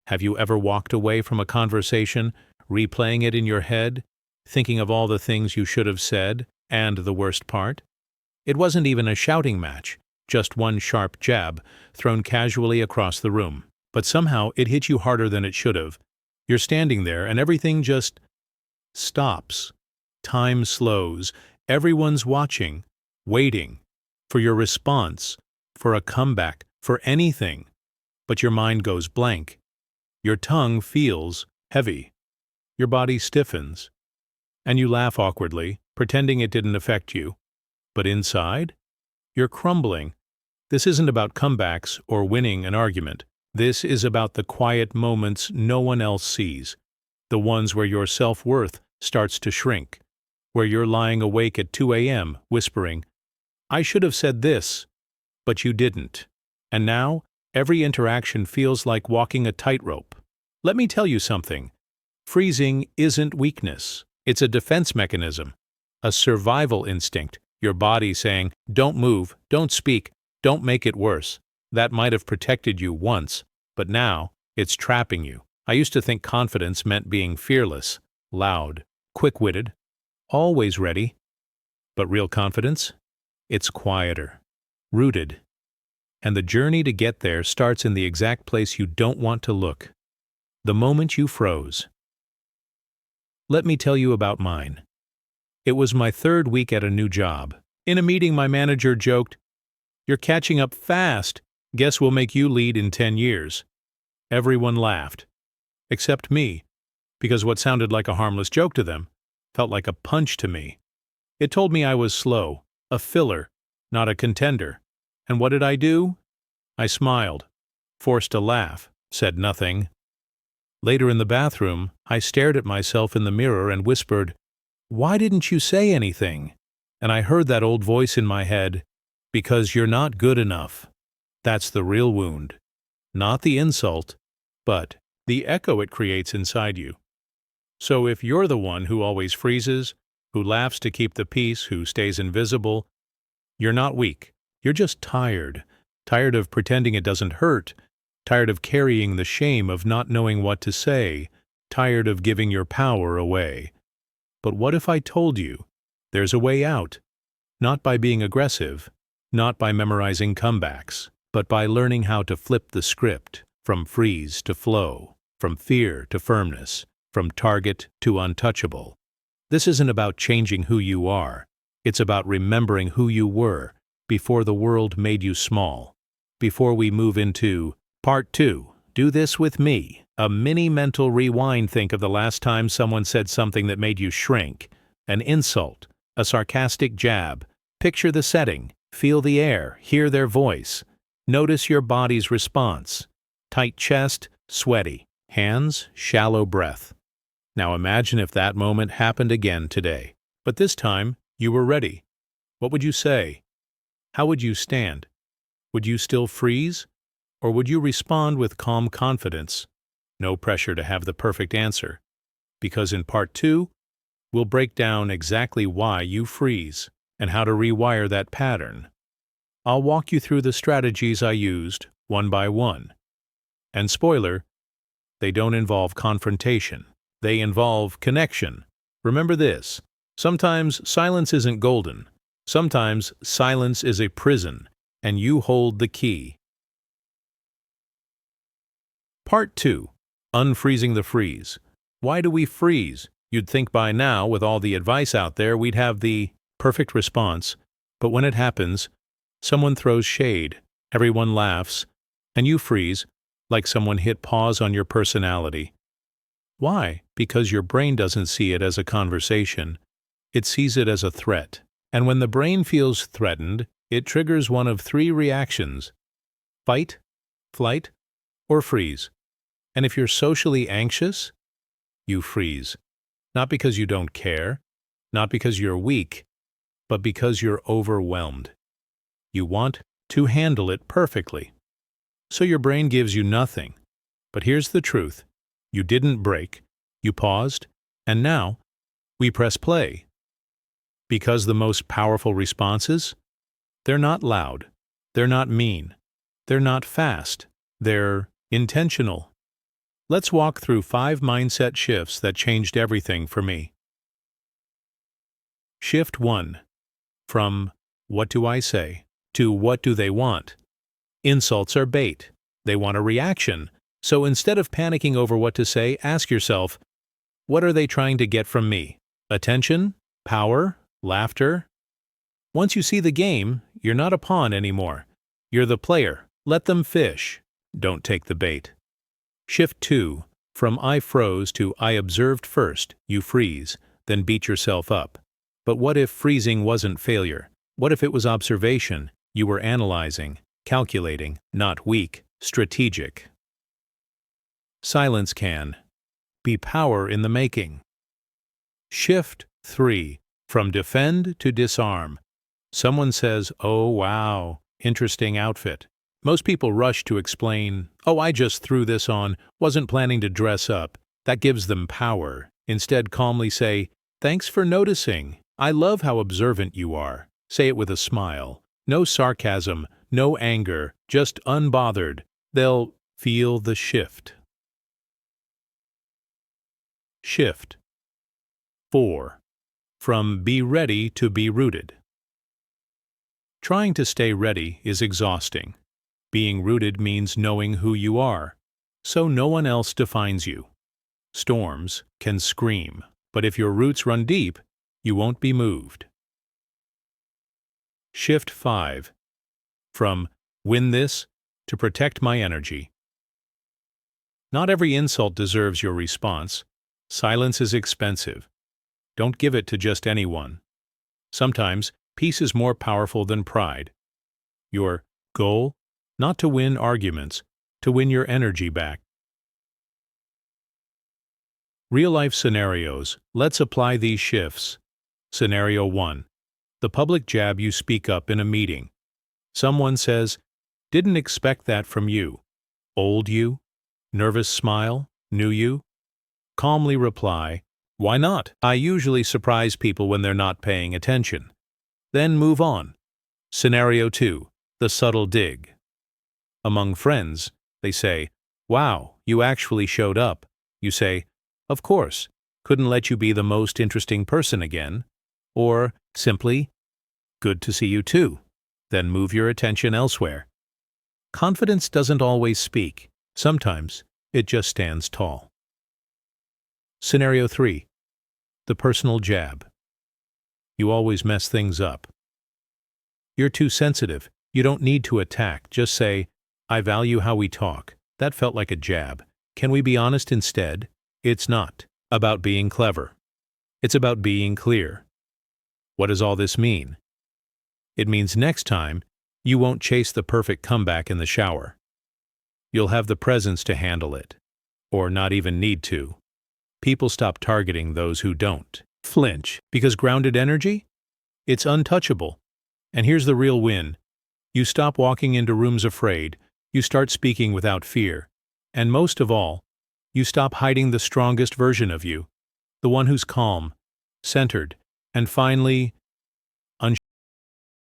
Have you ever walked away from a conversation, replaying it in your head, thinking of all the things you should have said, and the worst part? It wasn't even a shouting match, just one sharp jab, thrown casually across the room. But somehow it hit you harder than it should have. You're standing there and everything just stops. Time slows. Everyone's watching, waiting, for your response, for a comeback, for anything. But your mind goes blank. Your tongue feels heavy. Your body stiffens. And you laugh awkwardly, pretending it didn't affect you. But inside, you're crumbling. This isn't about comebacks or winning an argument. This is about the quiet moments no one else sees. The ones where your self-worth starts to shrink. Where you're lying awake at 2 a.m. whispering, "I should have said this," but you didn't. And now, every interaction feels like walking a tightrope. Let me tell you something. Freezing isn't weakness. It's a defense mechanism. A survival instinct. Your body saying, "Don't move, don't speak, don't make it worse." That might have protected you once, but now it's trapping you. I used to think confidence meant being fearless, loud, quick-witted, always ready. But real confidence? It's quieter, rooted. And the journey to get there starts in the exact place you don't want to look. The moment you froze. Let me tell you about mine. It was my third week at a new job. In a meeting, my manager joked, "You're catching up fast. Guess we'll make you lead in 10 years. Everyone laughed. Except me, because what sounded like a harmless joke to them felt like a punch to me. It told me I was slow, a filler, not a contender. And what did I do? I smiled, forced a laugh, said nothing. Later in the bathroom, I stared at myself in the mirror and whispered, "Why didn't you say anything?" And I heard that old voice in my head, "Because you're not good enough." That's the real wound. Not the insult, but the echo it creates inside you. So if you're the one who always freezes, who laughs to keep the peace, who stays invisible, you're not weak. You're just tired. Tired of pretending it doesn't hurt. Tired of carrying the shame of not knowing what to say. Tired of giving your power away. But what if I told you there's a way out? Not by being aggressive, not by memorizing comebacks, but by learning how to flip the script from freeze to flow, from fear to firmness, from target to untouchable. This isn't about changing who you are. It's about remembering who you were before the world made you small. Before we move into Part 2, Do This With Me, a mini mental rewind. Think of the last time someone said something that made you shrink. An insult, a sarcastic jab. Picture the setting, feel the air, hear their voice. Notice your body's response. Tight chest, sweaty. Hands, shallow breath. Now imagine if that moment happened again today. But this time, you were ready. What would you say? How would you stand? Would you still freeze? Or would you respond with calm confidence? No pressure to have the perfect answer. Because in Part 2, we'll break down exactly why you freeze and how to rewire that pattern. I'll walk you through the strategies I used, one by one. And spoiler, they don't involve confrontation. They involve connection. Remember this, sometimes silence isn't golden. Sometimes silence is a prison, and you hold the key. Part 2. Unfreezing the freeze. Why do we freeze? You'd think by now, with all the advice out there, we'd have the perfect response. But when it happens, someone throws shade, everyone laughs, and you freeze, like someone hit pause on your personality. Why? Because your brain doesn't see it as a conversation. It sees it as a threat. And when the brain feels threatened, it triggers one of 3 reactions: fight, flight, or freeze. And if you're socially anxious, you freeze. Not because you don't care, not because you're weak, but because you're overwhelmed. You want to handle it perfectly. So your brain gives you nothing. But here's the truth. You didn't break. You paused. And now, we press play. Because the most powerful responses? They're not loud. They're not mean. They're not fast. They're intentional. Let's walk through 5 mindset shifts that changed everything for me. Shift 1. From "what do I say?" to "what do they want?" Insults are bait. They want a reaction. So instead of panicking over what to say, ask yourself, what are they trying to get from me? Attention? Power? Laughter? Once you see the game, you're not a pawn anymore. You're the player. Let them fish. Don't take the bait. Shift 2. From "I froze" to "I observed first." You freeze, then beat yourself up. But what if freezing wasn't failure? What if it was observation? You were analyzing, calculating, not weak, strategic. Silence can be power in the making. Shift 3. From defend to disarm. Someone says, "Oh wow, interesting outfit." Most people rush to explain, "Oh, I just threw this on, wasn't planning to dress up." That gives them power. Instead, calmly say, "Thanks for noticing. I love how observant you are." Say it with a smile. No sarcasm, no anger, just unbothered. They'll feel the shift. Shift 4. From be ready to be rooted. Trying to stay ready is exhausting. Being rooted means knowing who you are, so no one else defines you. Storms can scream, but if your roots run deep, you won't be moved. Shift 5. From win this to protect my energy. Not every insult deserves your response. Silence is expensive. Don't give it to just anyone. Sometimes peace is more powerful than pride. Your goal? Not to win arguments, to win your energy back. Real-life scenarios. Let's apply these shifts. Scenario 1. The public jab you speak up in a meeting. Someone says, "Didn't expect that from you." Old you? Nervous smile? New you? Calmly reply, "Why not? I usually surprise people when they're not paying attention." Then move on. Scenario 2. The subtle dig. Among friends, they say, "Wow, you actually showed up." You say, "Of course, couldn't let you be the most interesting person again." Or simply, "Good to see you too." Then move your attention elsewhere. Confidence doesn't always speak. Sometimes it just stands tall. Scenario 3. The personal jab. You always mess things up. You're too sensitive. You don't need to attack. Just say, "I value how we talk." That felt like a jab. Can we be honest instead? It's not about being clever. It's about being clear. What does all this mean? It means next time, you won't chase the perfect comeback in the shower. You'll have the presence to handle it. Or not even need to. People stop targeting those who don't flinch, because grounded energy? It's untouchable. And here's the real win. You stop walking into rooms afraid, you start speaking without fear, and most of all, you stop hiding the strongest version of you, the one who's calm, centered, and finally